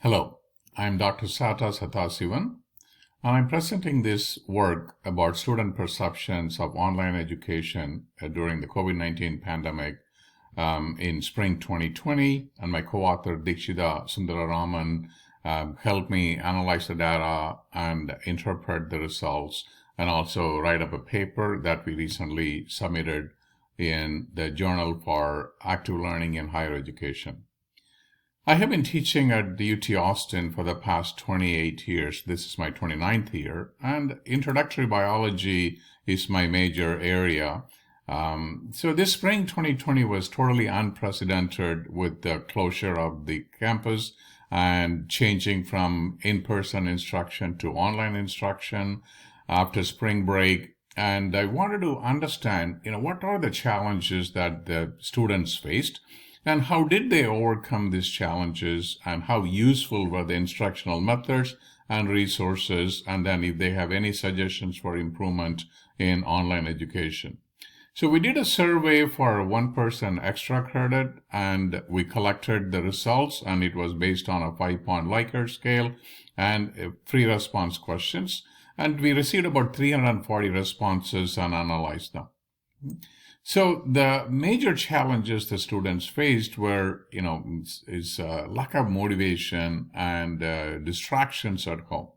Hello, I'm Dr. Sata Sathasivan, and I'm presenting this work about student perceptions of online education during the COVID-19 pandemic in spring 2020, and my co-author Dikshita Sundararaman helped me analyze the data and interpret the results, and also write up a paper that we recently submitted in the Journal for Active Learning in Higher Education. I have been teaching at the UT Austin for the past 28 years. This is my 29th year, and introductory biology is my major area. So this spring 2020 was totally unprecedented with the closure of the campus and changing from in-person instruction to online instruction after spring break. And I wanted to understand, what are the challenges that the students faced, and how did they overcome these challenges, and how useful were the instructional methods and resources, and then if they have any suggestions for improvement in online education. So we did a survey for 1% extra credit, and we collected the results, and it was based on a 5-point Likert scale and free response questions. And we received about 340 responses and analyzed them. So the major challenges the students faced were, lack of motivation and distractions at home.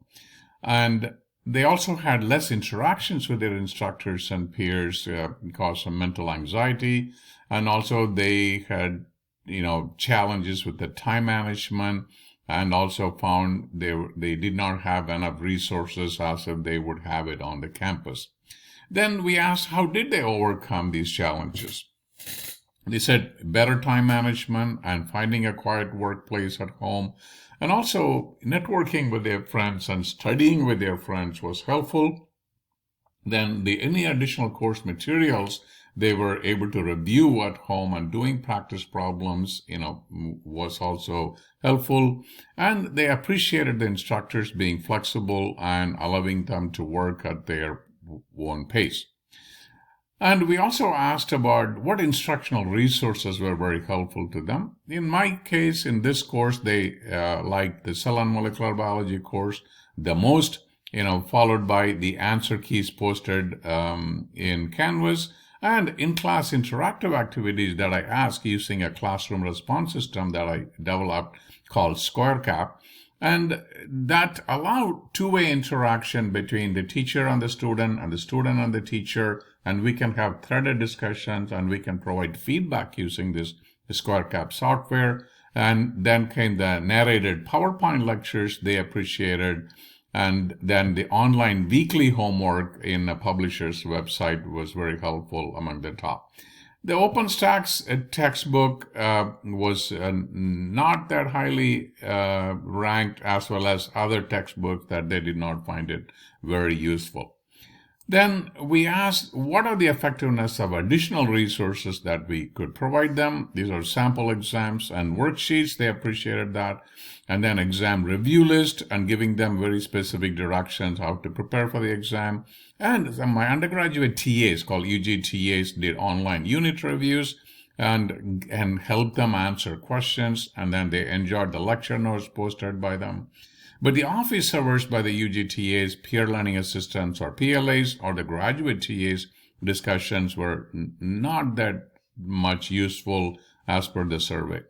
And they also had less interactions with their instructors and peers because of mental anxiety. And also they had, challenges with the time management, and also found they did not have enough resources as if they would have it on the campus. Then we asked, how did they overcome these challenges? They said better time management and finding a quiet workplace at home, and also networking with their friends and studying with their friends was helpful. Then any additional course materials they were able to review at home, and doing practice problems, was also helpful. And they appreciated the instructors being flexible and allowing them to work at their own pace. And we also asked about what instructional resources were very helpful to them. In my case, in this course, they liked the cell and molecular biology course the most, followed by the answer keys posted in Canvas, and in-class interactive activities that I asked using a classroom response system that I developed called SquareCap. And that allowed two-way interaction between the teacher and the student and the teacher, and we can have threaded discussions, and we can provide feedback using this SquareCap software. And then came the narrated PowerPoint lectures they appreciated, and then the online weekly homework in a publisher's website was very helpful among the top. The OpenStax textbook was not that highly ranked, as well as other textbooks that they did not find it very useful. Then we asked, what are the effectiveness of additional resources that we could provide them? These are sample exams and worksheets. They appreciated that. And then exam review list, and giving them very specific directions how to prepare for the exam. And my undergraduate TAs, called UG TAs, did online unit reviews and helped them answer questions. And then they enjoyed the lecture notes posted by them. But the office hours by the UG TAs, peer learning assistants or PLAs, or the graduate TAs, discussions were not that much useful as per the survey.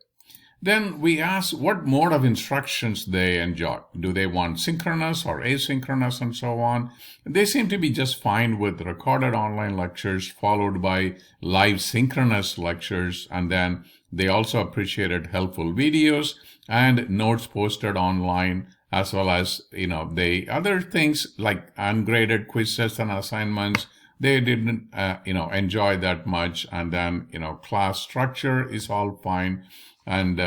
Then we asked what mode of instructions they enjoy. Do they want synchronous or asynchronous, and so on? They seem to be just fine with recorded online lectures followed by live synchronous lectures. And then they also appreciated helpful videos and notes posted online, as well as, the other things like ungraded quizzes and assignments. They didn't, enjoy that much. And then, class structure is all fine. And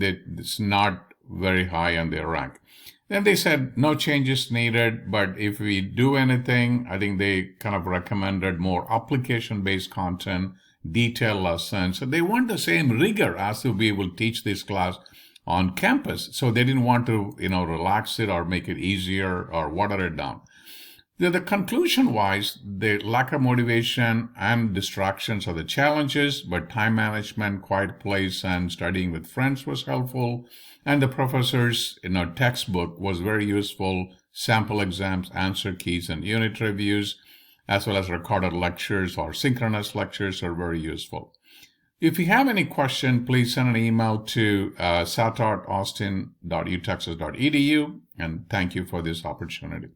it's not very high on their rank. Then they said no changes needed, but if we do anything, I think they kind of recommended more application-based content, detailed lessons. So they want the same rigor as if we will teach this class on campus. So they didn't want to, relax it or make it easier or water it down. The conclusion-wise, the lack of motivation and distractions are the challenges, but time management, quiet place, and studying with friends was helpful. And the professor's textbook was very useful. Sample exams, answer keys, and unit reviews, as well as recorded lectures or synchronous lectures are very useful. If you have any question, please send an email to sat@austin.utexas.edu, and thank you for this opportunity.